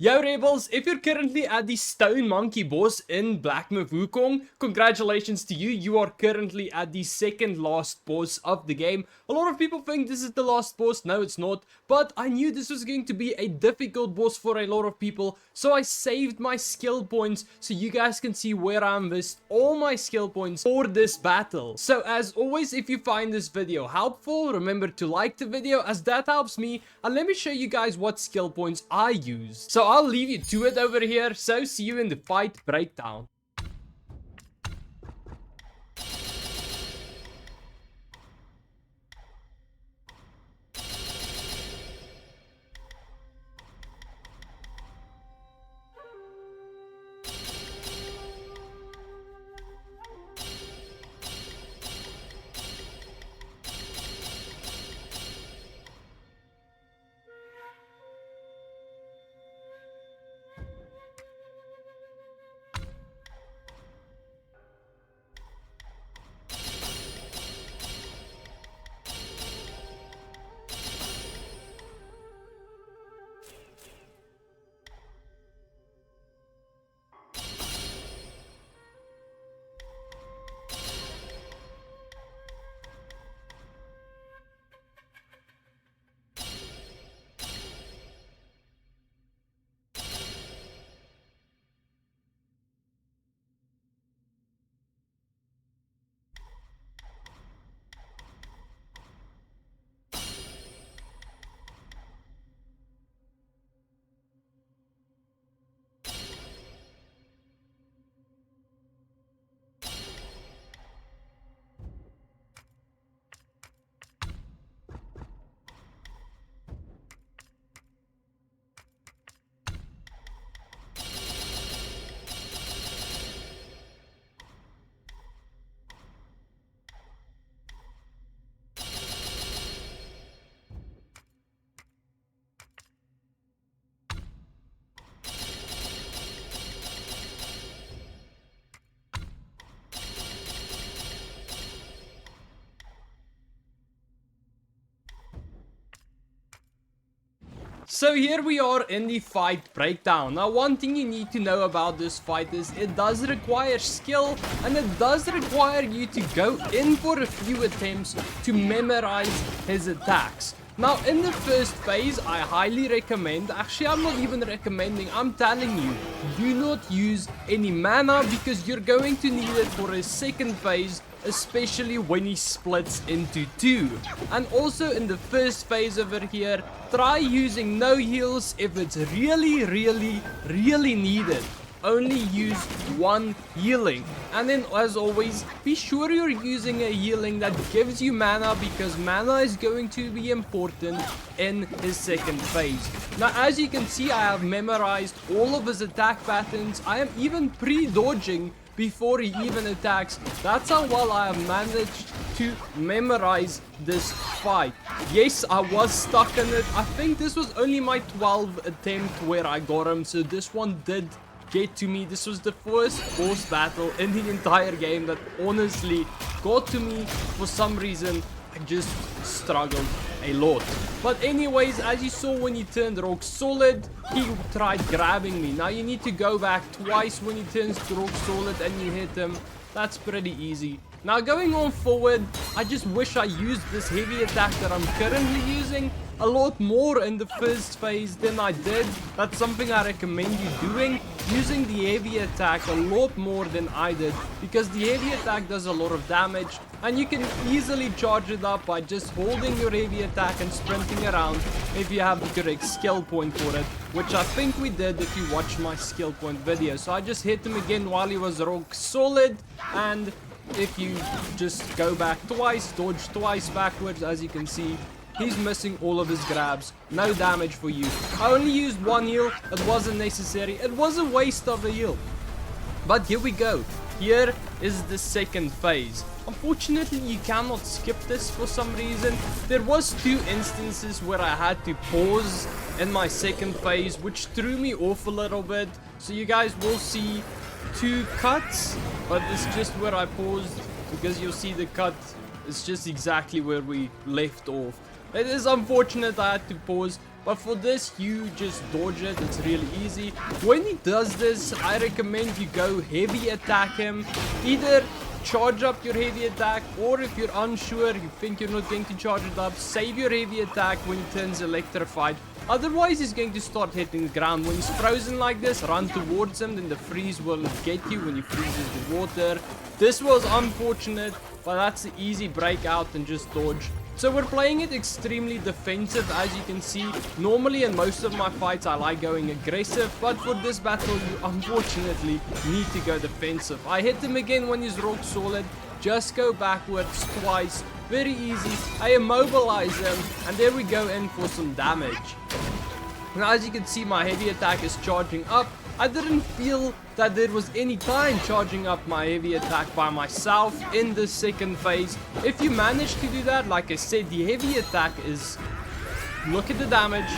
Yo Rebels, if you're currently at the Stone Monkey boss in Black Myth Wukong, congratulations to you. You are currently at the second last boss of the game. A lot of people think this is the last boss. No, it's not. But I knew this was going to be a difficult boss for a lot of people. So I saved my skill points so you guys can see where I invest all my skill points for this battle. So as always, if you find this video helpful, remember to like the video as that helps me. And let me show you guys what skill points I use. So I'll leave you to it over here, so see you in the fight breakdown. So here we are in the fight breakdown. Now one thing you need to know about this fight is it does require skill and it does require you to go in for a few attempts to memorize his attacks. Now in the first phase I highly recommend, actually I'm not even recommending, I'm telling you, do not use any mana because you're going to need it for a second phase, especially when he splits into two. And also in the first phase over here, try using no heals if it's really needed. Only use one healing, and then as always be sure you're using a healing that gives you mana because mana is going to be important in his second phase. Now as you can see, I have memorized all of his attack patterns. I am even pre-dodging before he even attacks. That's how well I have managed to memorize this fight. Yes, I was stuck in it. I think this was only my 12th attempt where I got him, so this one did get to me. This was the first boss battle in the entire game that honestly got to me. For some reason I just struggled a lot. But anyways, as you saw when he turned rock solid, he tried grabbing me. Now you need to go back twice when he turns to rock solid and you hit him. That's pretty easy. Now going on forward, I just wish I used this heavy attack that I'm currently using a lot more in the first phase than I did. That's something I recommend you doing, using the heavy attack a lot more than I did, because the heavy attack does a lot of damage and you can easily charge it up by just holding your heavy attack and sprinting around if you have the correct skill point for it, which I think we did if you watch my skill point video. So I just hit him again while he was rock solid, and if you just go back twice, dodge twice backwards, as you can see, he's missing all of his grabs. No damage for you. I only used one heal. It wasn't necessary. It was a waste of a heal. But here we go. Here is the second phase. Unfortunately, you cannot skip this for some reason. There was 2 instances where I had to pause in my second phase, which threw me off a little bit. So you guys will see 2 cuts, but it's just where I paused, because you'll see the cut is just exactly where we left off. It is unfortunate I had to pause, But for this, you just dodge it. It's really easy. When he does this, I recommend you go heavy attack him. Either charge up your heavy attack, or if you're unsure, you think you're not going to charge it up, save your heavy attack when he turns electrified. Otherwise, he's going to start hitting the ground. When he's frozen like this, run towards him, then the freeze will get you when he freezes the water. This was unfortunate, but that's the easy breakout and just dodge. So we're playing it extremely defensive, as you can see. Normally in most of my fights I like going aggressive, but for this battle you unfortunately need to go defensive. I hit him again when he's rock solid. Just go backwards twice. Very easy. I immobilize him, and there we go in for some damage. Now as you can see, my heavy attack is charging up. I didn't feel that there was any time charging up my heavy attack by myself in the second phase. If you manage to do that, like I said, the heavy attack is... Look at the damage.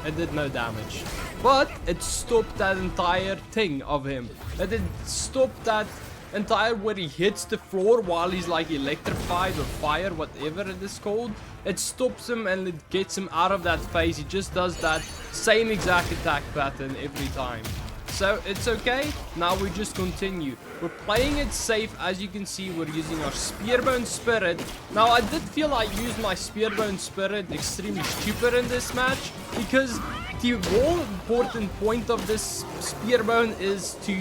It did no damage. But it stopped that entire thing of him. It stopped that entire where he hits the floor while he's like electrified or fire, whatever it is called. It stops him and it gets him out of that phase. He just does that same exact attack pattern every time. So it's okay. Now we just continue. We're playing it safe. As you can see, we're using our Spearbone Spirit. Now I did feel I used my Spearbone Spirit extremely stupid in this match, because the more important point of this Spearbone is to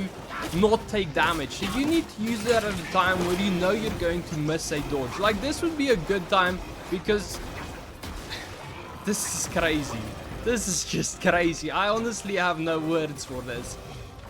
not take damage. So you need to use that at a time where you know you're going to miss a dodge. Like this would be a good time, because this is crazy. This is just crazy. I honestly have no words for this.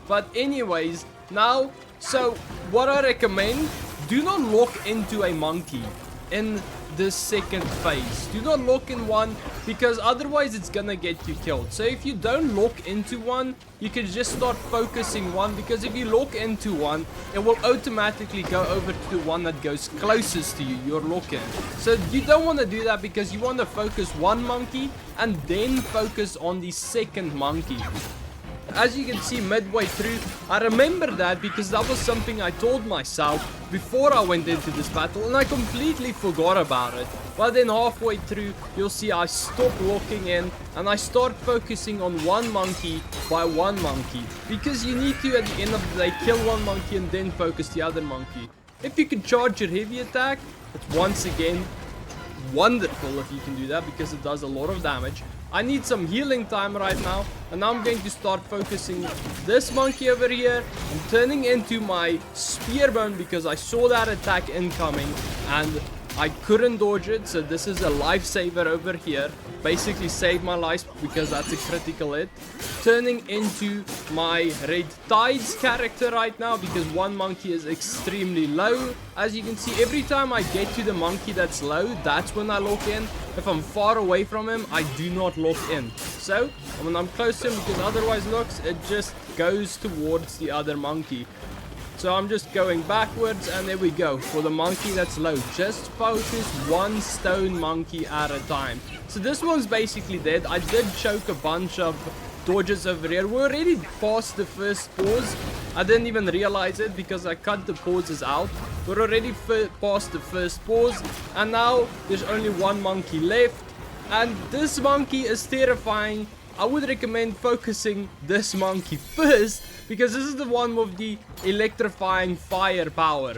But anyways, now, so what I recommend, do not lock into a monkey in this second phase. Do not lock in one, because otherwise it's gonna get you killed. So if you don't lock into one, you can just start focusing one, because if you lock into one, it will automatically go over to the one that goes closest to you, your lock-in. So you don't want to do that, because you want to focus one monkey and then focus on the second monkey. As you can see midway through, I remember that because that was something I told myself before I went into this battle, and I completely forgot about it. But then halfway through, you'll see I stop locking in and I start focusing on one monkey by one monkey, because you need to, at the end of the day, kill one monkey and then focus the other monkey. If you can charge your heavy attack, it's once again wonderful if you can do that, because it does a lot of damage. I need some healing time right now, and now I'm going to start focusing this monkey over here. I'm turning into my Spearbone because I saw that attack incoming and I couldn't dodge it, so this is a lifesaver over here. Basically saved my life because that's a critical hit. Turning into my Red Tides character right now, because one monkey is extremely low. As you can see, every time I get to the monkey that's low, that's when I lock in. If I'm far away from him, I do not lock in. So when I'm close to him, because otherwise looks, it just goes towards the other monkey. So I'm just going backwards, and there we go. For the monkey that's low, just focus one stone monkey at a time. So this one's basically dead. I did choke a bunch of dodges over here. We're already past the first pause. I didn't even realize it because I cut the pauses out. We're already past the first pause, and now there's only one monkey left. And this monkey is terrifying. I would recommend focusing this monkey first, because this is the one with the electrifying fire power.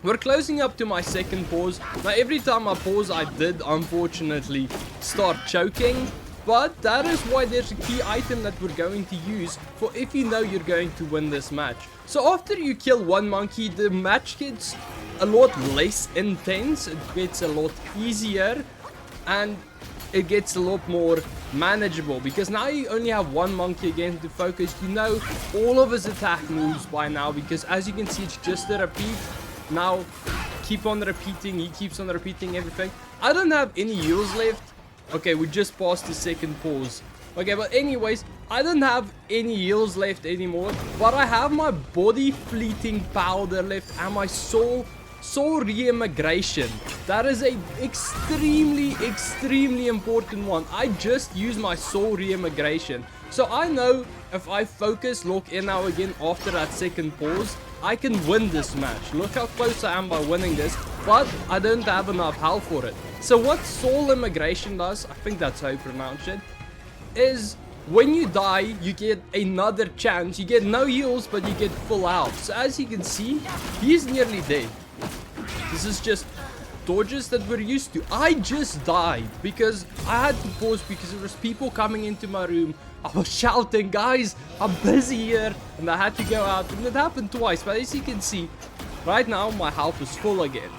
We're closing up to my second pause. Now every time I pause, I did unfortunately start choking. But that is why there's a key item that we're going to use for if you know you're going to win this match. So after you kill one monkey, the match gets a lot less intense. It gets a lot easier, and it gets a lot more manageable, because now you only have one monkey again to focus. You know all of his attack moves by now, because as you can see, it's just a repeat. Now keep on repeating, he keeps on repeating everything. I don't have any heals left. Okay, we just passed the second pause. Okay, but anyways, I don't have any heals left anymore, but I have my body fleeting powder left and my soul re-immigration. That is a extremely important one. I just used my soul re-immigration, so I know if I focus lock in now again after that second pause, I can win this match. Look how close I am by winning this. but I don't have enough health for it. So what Soul Immigration does, I think that's how you pronounce it, is when you die, you get another chance. You get no heals, but you get full health. So as you can see, he's nearly dead. This is just dodges that we're used to. I just died because I had to pause because there was people coming into my room. I was shouting, guys, I'm busy here, and I had to go out, and it happened twice. But as you can see, right now my health is full again.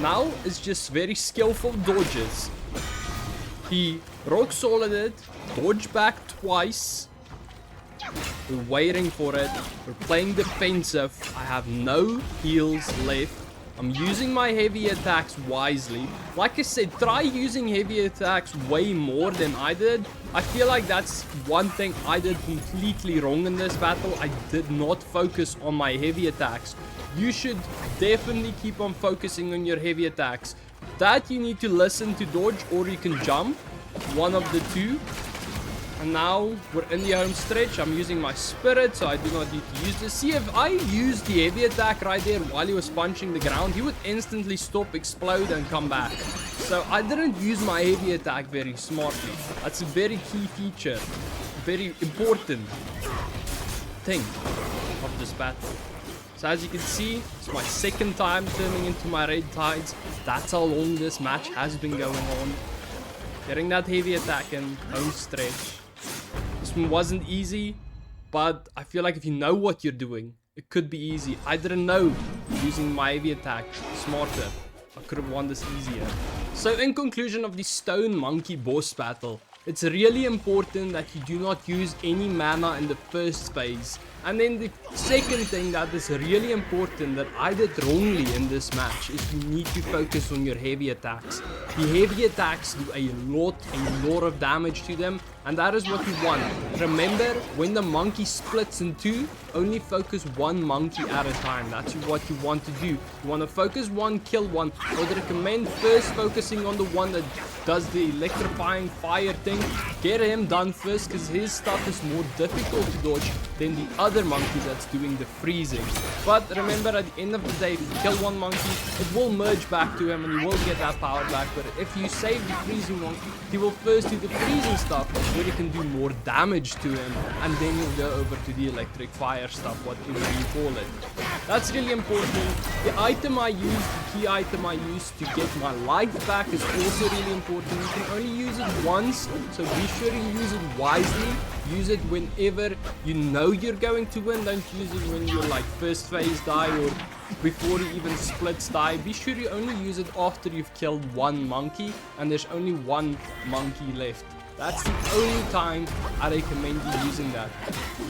Now it's just very skillful dodges. He rock solid it, dodge back twice. We're waiting for it. We're playing defensive. I have no heals left. I'm using my heavy attacks wisely. Like I said, try using heavy attacks way more than I did. I feel like that's one thing I did completely wrong in this battle. I did not focus on my heavy attacks. You should definitely keep on focusing on your heavy attacks. That you need to listen to dodge, or you can jump. One of the two. And now we're in the home stretch. I'm using my spirit, so I do not need to use this. See, if I used the heavy attack right there while he was punching the ground, he would instantly stop, explode, and come back. So I didn't use my heavy attack very smartly. That's a very key feature, very important thing of this battle. So as you can see, it's my second time turning into my red tides. That's how long this match has been going on. Getting that heavy attack in, home stretch. This one wasn't easy, but I feel like if you know what you're doing, it could be easy. I didn't know using my heavy attack smarter. I could have won this easier. So in conclusion of the Stone Monkey boss battle, it's really important that you do not use any mana in the first phase. And then the second thing that is really important that I did wrongly in this match is you need to focus on your heavy attacks. The heavy attacks do a lot of damage to them, and that is what you want. Remember, when the monkey splits in two, only focus one monkey at a time. That's what you want to do. You want to focus one, kill one. I would recommend first focusing on the one that does the electrifying fire thing. Get him done first, because his stuff is more difficult to dodge than the other monkey that's doing the freezing. But remember, at the end of the day, if you kill one monkey, it will merge back to him and you will get that power back. But if you save the freezing monkey, he will first do the freezing stuff where you can do more damage to him, and then you'll go over to the electric fire stuff, whatever you call it. That's really important. The item I use, the key item I use to get my life back is also really important. You can only use it once, so be sure you use it wisely. Use it whenever you know you're going to win. Don't use it when you're like first phase die or before you even splits die. Be sure you only use it after you've killed one monkey and there's only one monkey left. That's the only time I recommend you using that.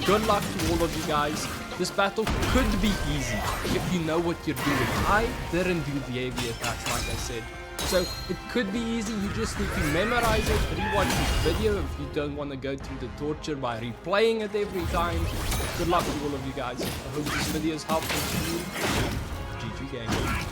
Good luck to all of you guys. This battle could be easy if you know what you're doing. I didn't do the heavy attacks like I said. So it could be easy, you just need to memorize it, rewatch this video if you don't want to go through the torture by replaying it every time. Good luck to all of you guys. I hope this video is helpful to you. GG gang.